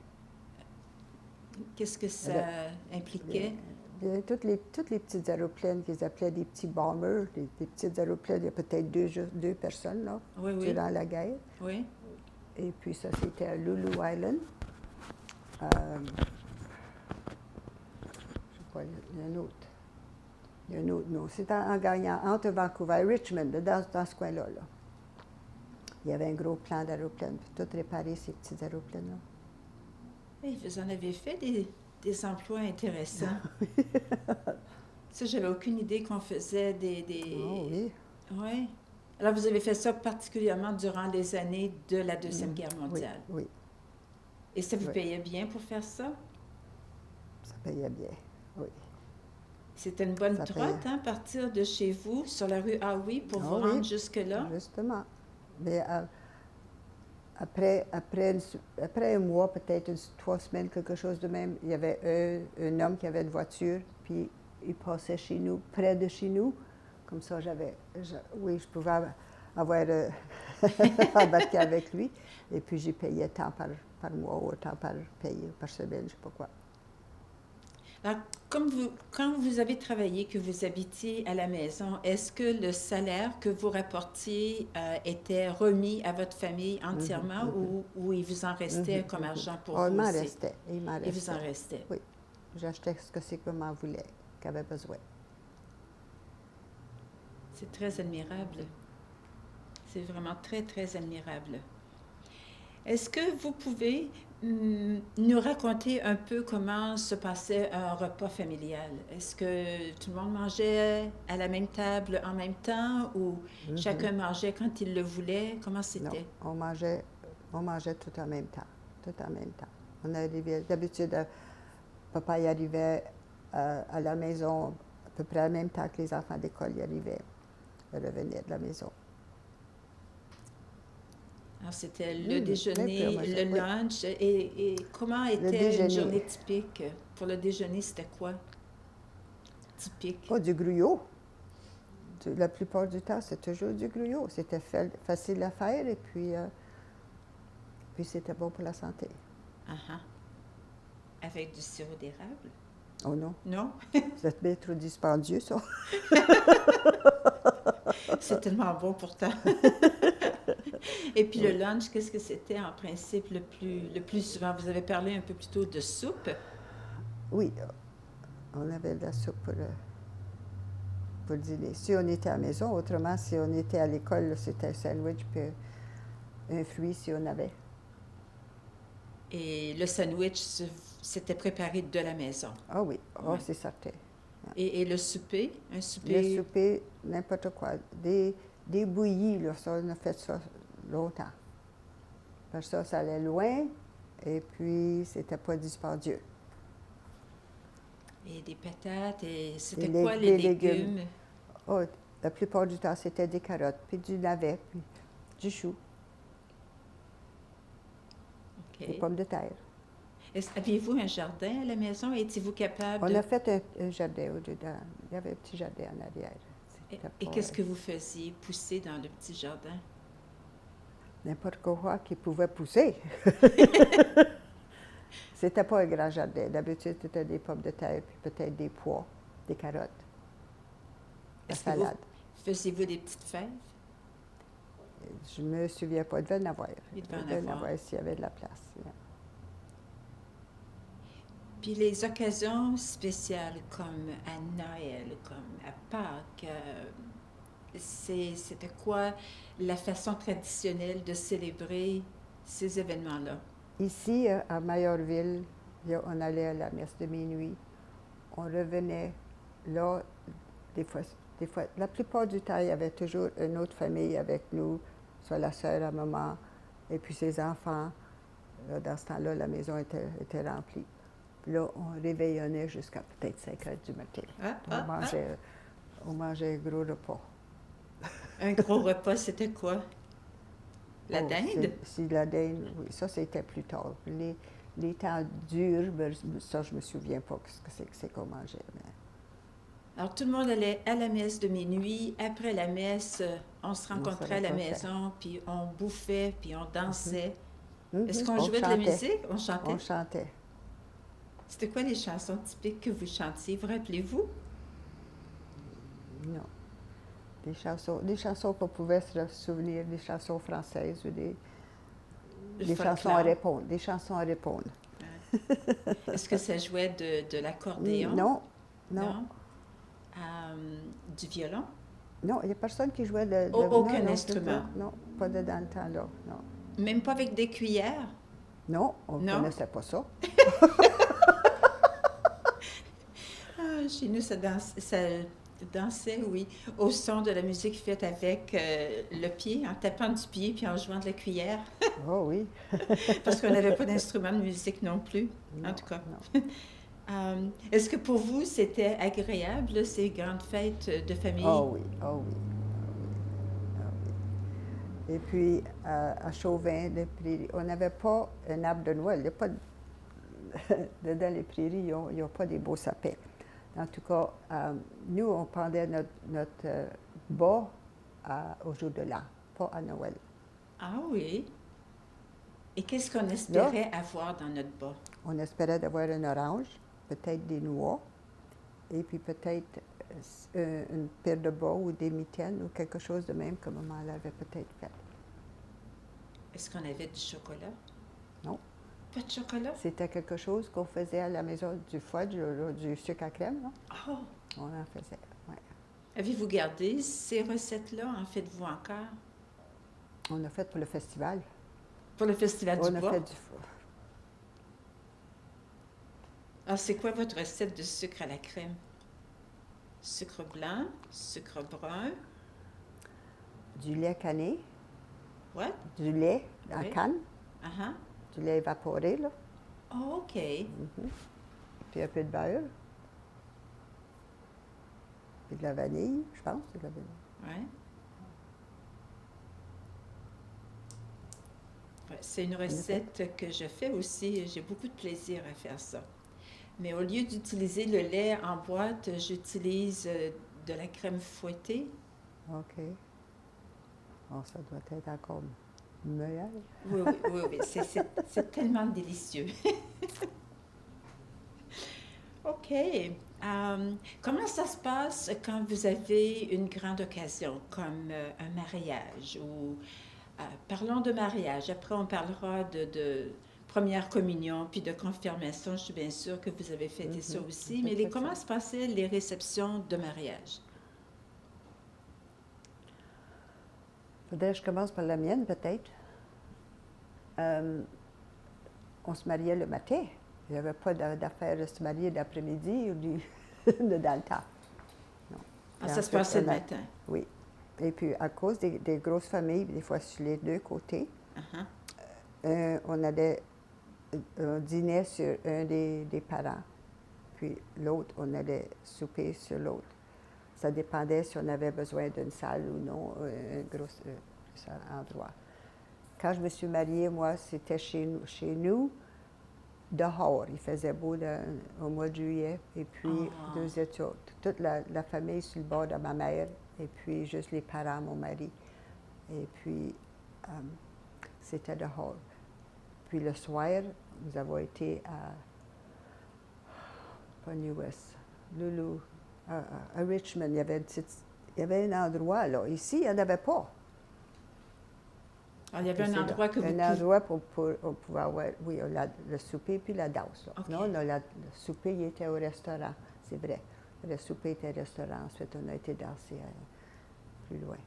Qu'est-ce que ça impliquait? Toutes les petites aéroplanes qu'ils appelaient des petits bombers, des petites aéroplanes, il y a peut-être deux personnes, là, Oui, oui. durant la guerre. Oui. Et puis, ça, c'était à Lulu Island. Je sais pas, il y a un autre. Il y a un autre nom. C'était en gagnant entre Vancouver et Richmond, dans ce coin-là. Là. Il y avait un gros plan d'aéroplanes, puis tout réparer ces petits aéroplanes-là. Et vous en avez fait des emplois intéressants. Ça, j'avais aucune idée qu'on faisait Oh oui. Oui. Alors, vous avez fait ça particulièrement durant les années de la Deuxième Guerre mondiale. Oui. Et ça vous Oui. payait bien pour faire ça? Ça payait bien, oui. C'était une bonne Ça trotte, hein, partir de chez vous, sur la rue Howe, pour vous oui. rendre jusque-là? Justement. Mais après un mois, peut-être 3 semaines, quelque chose de même, il y avait un homme qui avait une voiture, puis il passait chez nous, près de chez nous. Comme ça, je pouvais avoir embarqué avec lui. Et puis, j'ai payé tant par mois ou tant par semaine, je ne sais pas quoi. Alors, quand vous avez travaillé, que vous habitiez à la maison, est-ce que le salaire que vous rapportiez était remis à votre famille entièrement ou il vous en restait comme argent pour vous Il m'en aussi? restait. Il vous en restait? Oui. J'achetais ce que c'est que maman voulait, qu'elle avait besoin. C'est très admirable. C'est vraiment très, très admirable. Est-ce que vous pouvez nous raconter un peu comment se passait un repas familial? Est-ce que tout le monde mangeait à la même table en même temps ou chacun mangeait quand il le voulait? Comment c'était? Non, on mangeait tout en même temps. Tout en même temps. On arrivait, d'habitude, papa y arrivait à la maison à peu près en même temps que les enfants d'école y arrivaient. Ils revenaient de la maison. Alors, c'était le déjeuner, le oui. lunch. Et comment était une journée typique? Pour le déjeuner, c'était quoi? Typique? Oh, du gruyot. La plupart du temps, c'est toujours du gruyot. C'était facile à faire et puis c'était bon pour la santé. Avec du sirop d'érable? Oh non. Non? C'est bien trop dispendieux, ça. C'est tellement bon pourtant. Et puis le lunch, qu'est-ce que c'était en principe le plus souvent? Vous avez parlé un peu plus tôt de soupe. Oui, on avait de la soupe pour le dîner. Si on était à la maison, autrement, si on était à l'école, c'était un sandwich puis un fruit si on avait. Et le sandwich, c'était préparé de la maison? Ah oui, c'est certain. Et le souper? Un souper? Le souper, n'importe quoi. Des bouillies, là, ça, on a fait ça longtemps. Parce que ça allait loin, et puis c'était pas dispendieux. Et des patates, et c'était quoi les légumes? Oh, la plupart du temps, c'était des carottes, puis du navet, puis du chou. Des pommes de terre. Aviez-vous un jardin à la maison? Étiez-vous capable On a fait un jardin au-dedans. Il y avait un petit jardin en arrière. Et qu'est-ce que vous faisiez pousser dans le petit jardin? N'importe quoi qui pouvait pousser. C'était pas un grand jardin. D'habitude, c'était des pommes de terre, puis peut-être des pois, des carottes, la salade. Faisiez-vous des petites fèves? Je me souviens pas. Il devait en avoir. Il devait en avoir s'il y avait de la place. Yeah. Puis les occasions spéciales, comme à Noël, comme à Pâques, c'était quoi la façon traditionnelle de célébrer ces événements-là? Ici, à Mayorville, on allait à la messe de minuit. On revenait là, des fois, la plupart du temps, il y avait toujours une autre famille avec nous, soit la sœur, la maman, et puis ses enfants. Là, dans ce temps-là, la maison était remplie. Puis là, on réveillonnait jusqu'à peut-être 5 heures du matin. On mangeait un gros repas. Un gros repas, c'était quoi? La dinde? Si la dinde, oui, ça c'était plus tard. Les temps durs, ben, ça je me souviens pas ce que c'est qu'on mangeait. Mais... Alors, tout le monde allait à la messe de minuit. Après la messe, on se on se rencontrait à la rencontrait. maison, puis on bouffait, puis on dansait. Est-ce qu'on On jouait de la chantait. musique? On chantait? On chantait. C'était quoi les chansons typiques que vous chantiez? Vous rappelez-vous? Non. Des chansons qu'on pouvait se souvenir, des chansons françaises ou des chansons à répondre. Des chansons à répondre. Est-ce que ça jouait de l'accordéon? Non, non. Du violon? Non, il n'y a personne qui jouait Aucun non, instrument? Non, pas de dans le temps-là, non. Même pas avec des cuillères? Non, on ne Non? connaissait pas ça. Chez nous, ça dansait, oui, au son de la musique faite avec le pied, en tapant du pied puis en jouant de la cuillère, Oh oui. parce qu'on n'avait pas d'instrument de musique non plus, en tout cas. Est-ce que pour vous, c'était agréable, là, ces grandes fêtes de famille? Oh oui, oh oui. Ah oui. Et puis, à Chauvin, les prairies, on n'avait pas un arbre de Noël. Il y a pas dans les prairies, il n'y a pas des beaux sapins. En tout cas, nous, on pendait notre bas au jour de l'an, pas à Noël. Ah oui. Et qu'est-ce qu'on espérait avoir dans notre bas? On espérait d'avoir un orange, peut-être des noix, et puis peut-être une paire de bas ou des mitaines ou quelque chose de même que maman l'avait peut-être fait. Est-ce qu'on avait du chocolat? Non. Pas de chocolat? C'était quelque chose qu'on faisait à la maison, du fudge, du sucre à crème. Là. Oh! On en faisait, oui. Avez-vous gardé ces recettes-là? En faites-vous encore? On a fait pour le festival. Pour le festival du bois? On a fait du... Alors, c'est quoi votre recette de sucre à la crème? Sucre blanc, sucre brun? Du lait canné. What? Du lait en Oui. canne. Uh-huh. Du lait évaporé, là. Oh, OK. Puis un peu de beurre. Puis de la vanille, je pense, c'est de la vanille. Ouais. Ouais, c'est une recette que je fais aussi. J'ai beaucoup de plaisir à faire ça. Mais au lieu d'utiliser le lait en boîte, j'utilise de la crème fouettée. OK. Oh, ça doit être encore meilleur. Oui, oui, oui, oui. C'est tellement délicieux. OK. Comment ça se passe quand vous avez une grande occasion, comme un mariage ou... parlons de mariage. Après, on parlera de première communion, puis de confirmation. Je suis bien sûre que vous avez fêté ça aussi. Mais comment se passaient les réceptions de mariage? Faudrait que je commence par la mienne, peut-être. On se mariait le matin. Il n'y avait pas d'affaire de se marier d'après-midi ou de dans le temps. Non. Ah, ça se passait le matin? Oui. Et puis, à cause des grosses familles, des fois sur les deux côtés, on dînait sur un des parents, puis l'autre, on allait souper sur l'autre. Ça dépendait si on avait besoin d'une salle ou non, un gros endroit. Quand je me suis mariée, moi, c'était chez nous, dehors. Il faisait beau au mois de juillet. Et puis, deux études. Toute la famille sur le bord de ma mère. Et puis, juste les parents, mon mari. Et puis, c'était dehors. Puis, le soir, nous avons été pas New West, Lulu, à Richmond. Il y avait un endroit, là. Ici, il n'y en avait pas. Alors, il y avait un endroit que vous... Un endroit pour on pouvait avoir, oui, le souper puis la danse. Là. Okay. Non, le souper, il était au restaurant, c'est vrai. Le souper était au restaurant. Ensuite, on a été danser plus loin.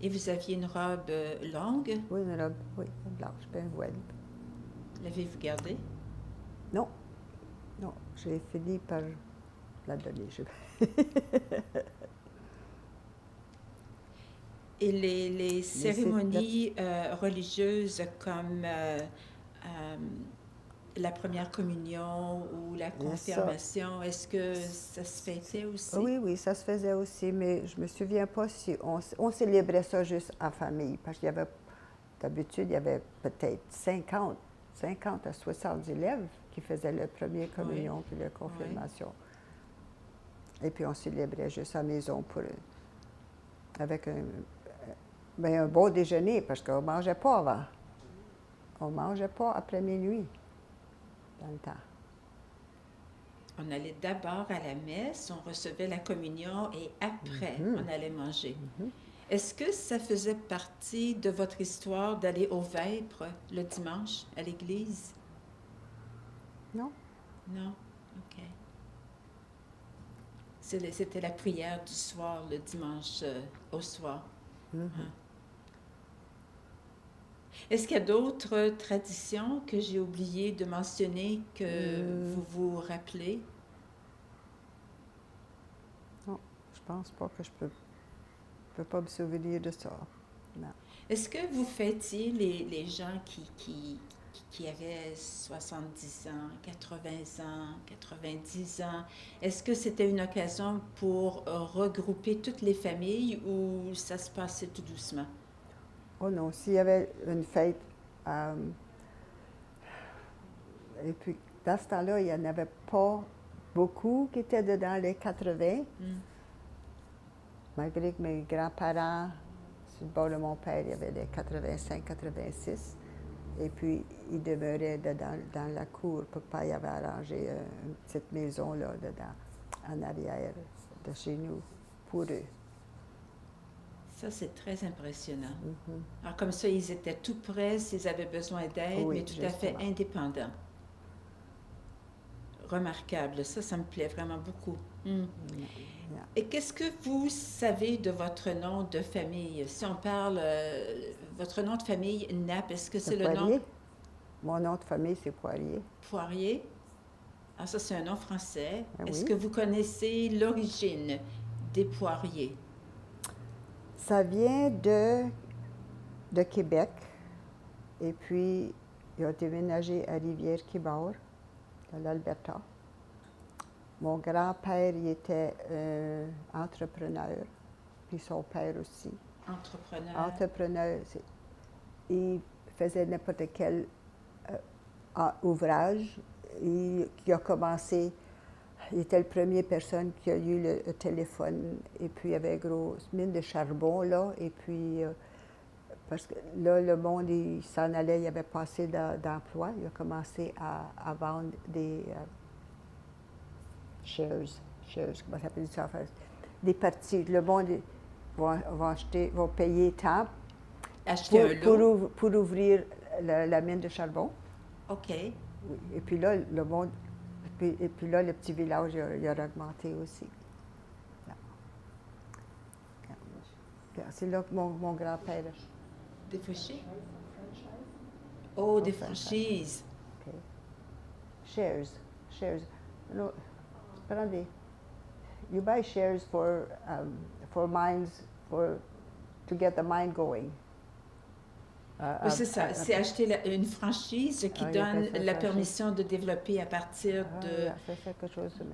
Et vous aviez une robe longue? Oui, une robe, oui, blanche, puis un voile. L'avez-vous gardée? Non, non, j'ai fini par la donner. Et les cérémonies religieuses comme la première communion ou la confirmation, est-ce que ça se fêtait aussi? Oui, oui, ça se faisait aussi, mais je me souviens pas si on célébrait ça juste en famille, parce qu'il y avait d'habitude, il y avait peut-être 50 à 60 élèves qui faisaient la première communion puis la confirmation. Et puis on célébrait juste à la maison avec un bon déjeuner, parce qu'on ne mangeait pas avant. On ne mangeait pas après minuit, dans le temps. On allait d'abord à la messe, on recevait la communion et après, on allait manger. Est-ce que ça faisait partie de votre histoire d'aller au vêpres le dimanche à l'église? Non. Non? OK. C'était la prière du soir, le dimanche au soir. Est-ce qu'il y a d'autres traditions que j'ai oublié de mentionner que vous vous rappelez? Non, je pense pas que je peux pas me souvenir de ça. Non. Est-ce que vous fêtiez les gens qui avaient 70 ans, 80 ans, 90 ans? Est-ce que c'était une occasion pour regrouper toutes les familles ou ça se passait tout doucement? Oh non, s'il y avait une fête, et puis dans ce temps-là, il n'y en avait pas beaucoup qui étaient dedans les 80, malgré que mes grands-parents, sur le bord de mon père, il y avait les 85, 86, et puis ils demeuraient dans la cour. Papa y avait arrangé une petite maison là, dedans, en arrière de chez nous, pour eux. Ça, c'est très impressionnant. Alors, comme ça, ils étaient tout près s'ils avaient besoin d'aide, Oui, mais tout à fait justement. indépendants. Remarquable. Ça me plaît vraiment beaucoup. Et qu'est-ce que vous savez de votre nom de famille? Si on parle, votre nom de famille, Knapp, est-ce que c'est le nom? Mon nom de famille, c'est Poirier. Poirier. Ah, ça, c'est un nom français. Ben Est-ce oui. que vous connaissez l'origine des Poiriers? Ça vient de Québec. Et puis, ils ont déménagé à Rivière-Quibord, dans l'Alberta. Mon grand-père, il était entrepreneur, puis son père aussi. Entrepreneur. Entrepreneur, il faisait n'importe quel ouvrage. Il a commencé, il était la première personne qui a eu le téléphone, et puis il y avait une grosse mine de charbon, là, et puis, parce que là, le monde, il s'en allait, il n'y avait pas assez d'emplois. Il a commencé à vendre des shares, comment ça s'appelle ça? Des parties. Le monde va payer tant Acheter un lot. pour ouvrir la mine de charbon. OK. Oui. Et puis là, le monde, et puis là, le petit village, il a augmenté aussi. C'est là que mon grand-père. Des franchises? Oh, des franchises. OK. Shares. No, prends des. You buy shares for mines, to get the mine going. Oui, c'est ça. C'est acheter une franchise qui donne la permission de développer à partir de... C'est quelque chose de même.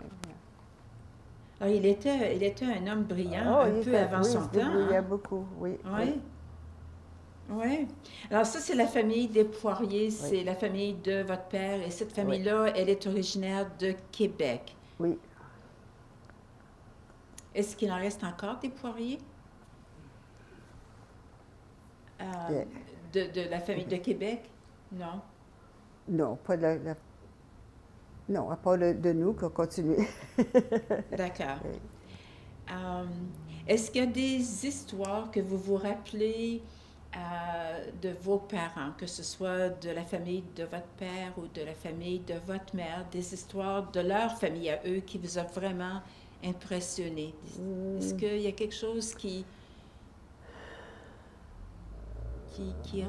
Alors, il était un homme brillant, un peu avant son temps. Il brillait beaucoup, oui. Oui. Alors ça, c'est la famille des Poiriers, c'est la famille de votre père. Et cette famille-là, elle est originaire de Québec. Oui. Est-ce qu'il en reste encore des Poiriers? De la famille de Québec? Non. Non, pas non, à part de nous qui ont continué. D'accord. Est-ce qu'il y a des histoires que vous vous rappelez de vos parents, que ce soit de la famille de votre père ou de la famille de votre mère, des histoires de leur famille à eux qui vous a vraiment impressionné? Est-ce qu'il y a quelque chose qui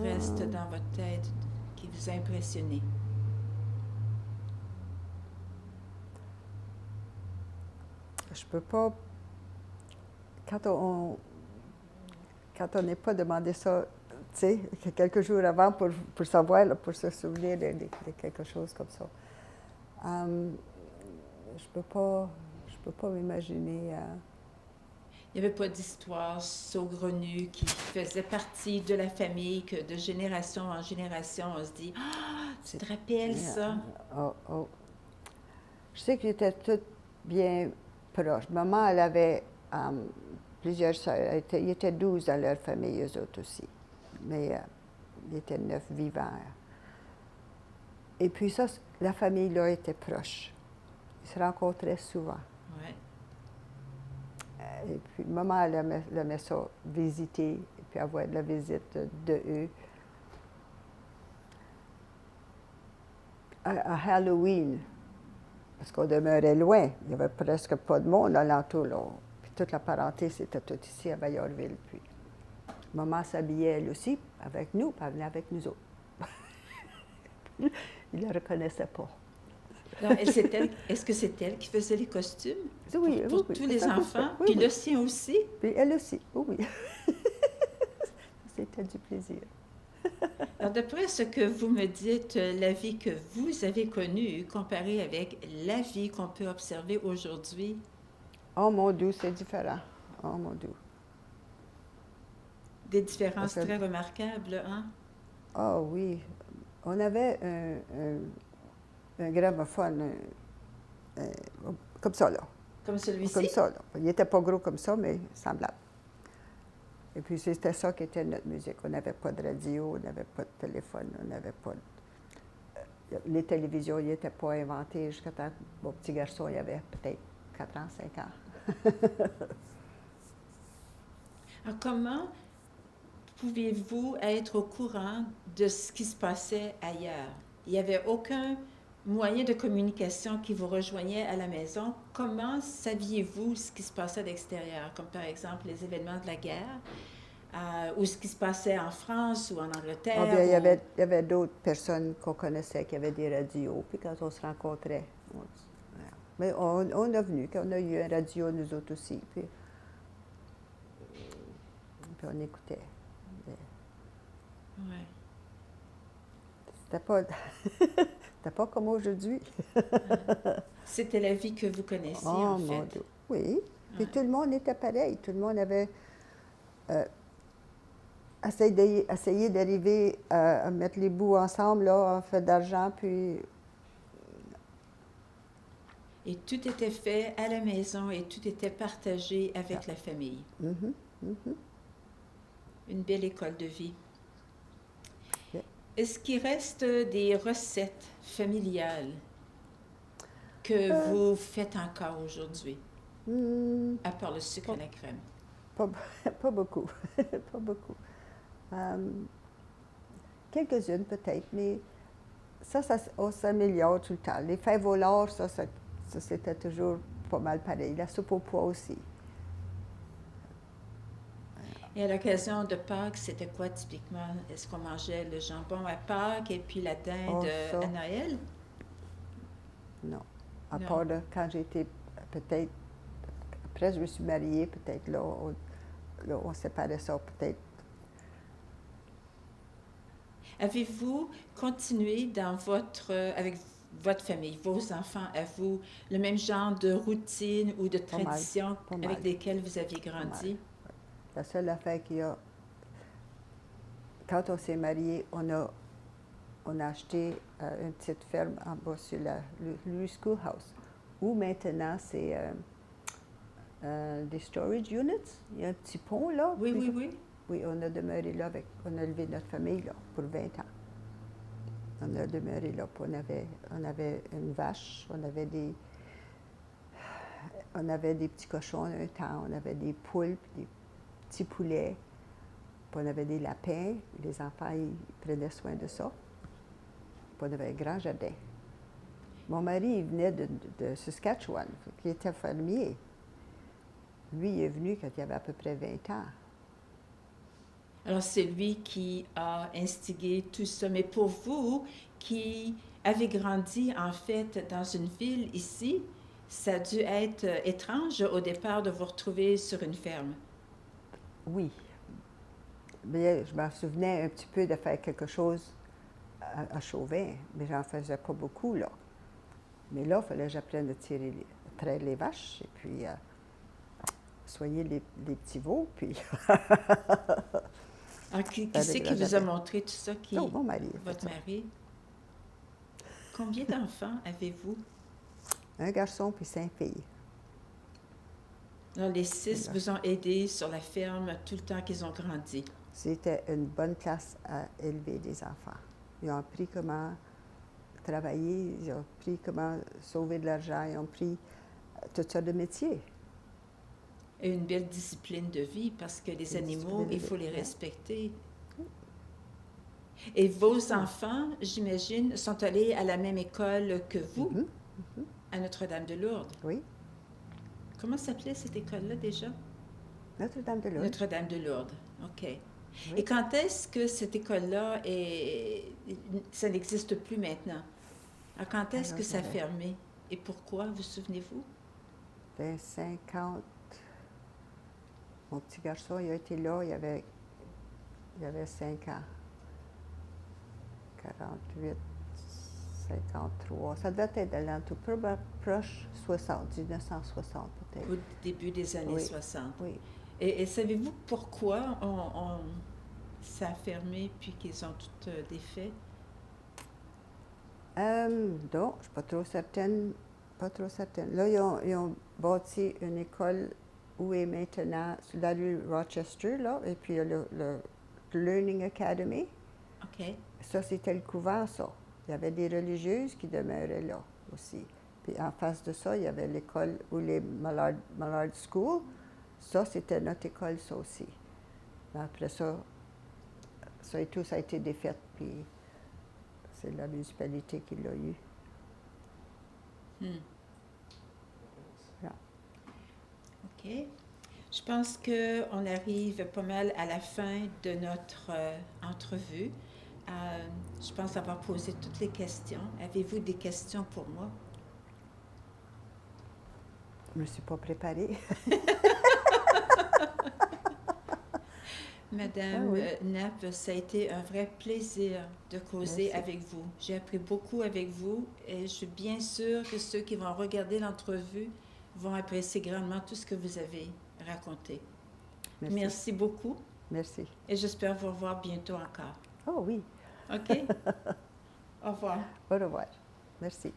reste dans votre tête, qui vous a impressionné? Je peux pas. Quand on n'est pas demandé ça, tu sais, quelques jours avant pour savoir, là, pour se souvenir de quelque chose comme ça. Je peux pas m'imaginer. Il n'y avait pas d'histoire saugrenue qui faisait partie de la famille, que de génération en génération, on se dit « Ah, tu te rappelles ça? » Oh, oh. Je sais qu'ils étaient toutes bien proches. Maman, elle avait plusieurs sœurs. Ils étaient 12 dans leur famille, eux autres aussi. Mais ils étaient 9 vivants. Et puis ça, la famille-là était proche. Ils se rencontraient souvent. Ouais. Et puis, maman, elle aimait ça, visiter, et puis avoir de la visite de eux. À Halloween, parce qu'on demeurait loin, il n'y avait presque pas de monde alentour, là. Puis toute la parenté, c'était tout ici à Bayardville. Puis maman s'habillait elle aussi avec nous, puis elle venait avec nous autres. Il ne la reconnaissait pas. Alors, est-ce que c'est elle qui faisait les costumes Oui, pour oui, tous les enfants? Oui, Puis oui. le sien aussi? Puis elle aussi, oui. C'était du plaisir. Alors, d'après ce que vous me dites, la vie que vous avez connue, comparée avec la vie qu'on peut observer aujourd'hui, Oh mon Dieu, c'est différent. Oh mon Dieu. des différences Parce que- très remarquables, hein? Ah oui. On avait un gramophone comme ça, là. Comme celui-ci? Comme ça, là. Il n'était pas gros comme ça, mais semblable. Et puis c'était ça qui était notre musique. On n'avait pas de radio, on n'avait pas de téléphone, on n'avait pas de... Les télévisions n'étaient pas inventées jusqu'à temps que mon petit garçon, il avait peut-être 4 ans, 5 ans. Alors, comment pouviez-vous être au courant de ce qui se passait ailleurs? Il n'y avait aucun moyen de communication qui vous rejoignait à la maison. Comment saviez-vous ce qui se passait à l'extérieur, comme par exemple les événements de la guerre, ou ce qui se passait en France ou en Angleterre? Ah, bien, il ou- y avait d'autres personnes qu'on connaissait qui avaient des radios, puis quand on se rencontrait, mais on a venu, qu'on a eu un radio, nous autres aussi, puis on écoutait. Ouais. C'était pas, c'était pas comme aujourd'hui. C'était la vie que vous connaissiez, Oh en mon fait. Dieu. Oui. Puis Ouais. tout le monde était pareil. Tout le monde avait essayé d'arriver à mettre les bouts ensemble, là, en fait d'argent, puis Et tout était fait à la maison et tout était partagé avec la famille. mhm, mhm. Une belle école de vie. Yeah. Est-ce qu'il reste des recettes familiales que vous faites encore aujourd'hui, Hmm, à part le sucre et la crème? pas, pas beaucoup. Pas beaucoup. Quelques-unes peut-être, mais ça on s'améliore tout le temps. Les fèves voleurs, ça c'était toujours pas mal pareil. La soupe au pois aussi. Et à l'occasion de Pâques, c'était quoi typiquement? Est-ce qu'on mangeait le jambon à Pâques et puis la dinde Oh, ça. à Noël? Non. À Non. part quand j'étais peut-être, après je me suis mariée, peut-être là, on séparait ça peut-être. Avez-vous continué avec votre famille, vos enfants, à vous, le même genre de routine ou de Pas mal, tradition pas mal. avec lesquelles vous aviez grandi? La seule affaire qu'il y a, quand on s'est mariés, on a acheté une petite ferme en bas sur le schoolhouse, où maintenant c'est des storage units. Il y a un petit pont là. Oui, puis- oui, oui. Oui, on a demeuré là on a élevé notre famille là pour 20 ans. On a demeuré là, puis on avait une vache, on avait des petits cochons un temps, on avait des poules, puis des petits poulets, puis on avait des lapins. Les enfants, ils prenaient soin de ça. Puis on avait un grand jardin. Mon mari, il venait de Saskatchewan, il était fermier. Lui, il est venu quand il avait à peu près 20 ans. Alors, c'est lui qui a instigé tout ça. Mais pour vous, qui avez grandi, en fait, dans une ville ici, ça a dû être étrange au départ de vous retrouver sur une ferme. Oui. Mais je me souvenais un petit peu de faire quelque chose à Chauvin, mais j'en faisais pas beaucoup, là. Mais là, il fallait que j'apprenne à traire les vaches, et puis soigner les petits veaux, puis Alors, qui Avec c'est qui la vous a Japon. montré tout ça? non, mon mari a fait Votre ça. mari? Combien d'enfants avez-vous? Un garçon puis 5 filles. Alors, les 6 Voilà. vous ont aidé sur la ferme tout le temps qu'ils ont grandi. C'était une bonne place à élever des enfants. Ils ont appris comment travailler, ils ont appris comment sauver de l'argent, ils ont appris toutes sortes de métiers. Et une belle discipline de vie parce que les Une animaux, discipline de il faut vie, les ouais. respecter. Et vos ça. enfants, j'imagine, sont allés à la même école que vous, Mhm. à Notre-Dame-de-Lourdes. Oui, Comment s'appelait cette école-là déjà? Notre-Dame-de-Lourdes. Notre-Dame-de-Lourdes. OK. Oui. Et quand est-ce que cette école-là ça n'existe plus maintenant? Alors, quand est-ce Alors, que ça a j'avais- fermé? Et pourquoi, vous souvenez-vous? Ben, 50. Mon petit garçon, il a été là, il avait 5 ans. 48, 53. Ça devait être dans tout proche 60, 1960 peut-être. Au début des années Oui. 60. Oui. Et savez-vous pourquoi ça a fermé puis qu'ils ont tout défait? Non, je ne suis pas trop certaine. Pas trop certaine. Là, ils ont bâti une école où est maintenant, sur la rue Rochester, là, et puis il y a le Learning Academy. OK. Ça, c'était le couvent, ça. Il y avait des religieuses qui demeuraient là aussi. Puis en face de ça, il y avait l'école ou les Mallard School. Ça, c'était notre école, ça aussi. Mais après ça, ça et tout, ça a été défait, puis c'est la municipalité qui l'a eu. Hmm. Voilà. OK. Je pense qu'on arrive pas mal à la fin de notre entrevue. Je pense avoir posé toutes les questions. Avez-vous des questions pour moi? Je ne me suis pas préparée. Madame Ah oui. Knapp, ça a été un vrai plaisir de causer Merci. avec vous. J'ai appris beaucoup avec vous et je suis bien sûre que ceux qui vont regarder l'entrevue vont apprécier grandement tout ce que vous avez raconté. Merci beaucoup Merci. et j'espère vous revoir bientôt encore. Oh oui. OK? Au revoir. Au revoir. Merci.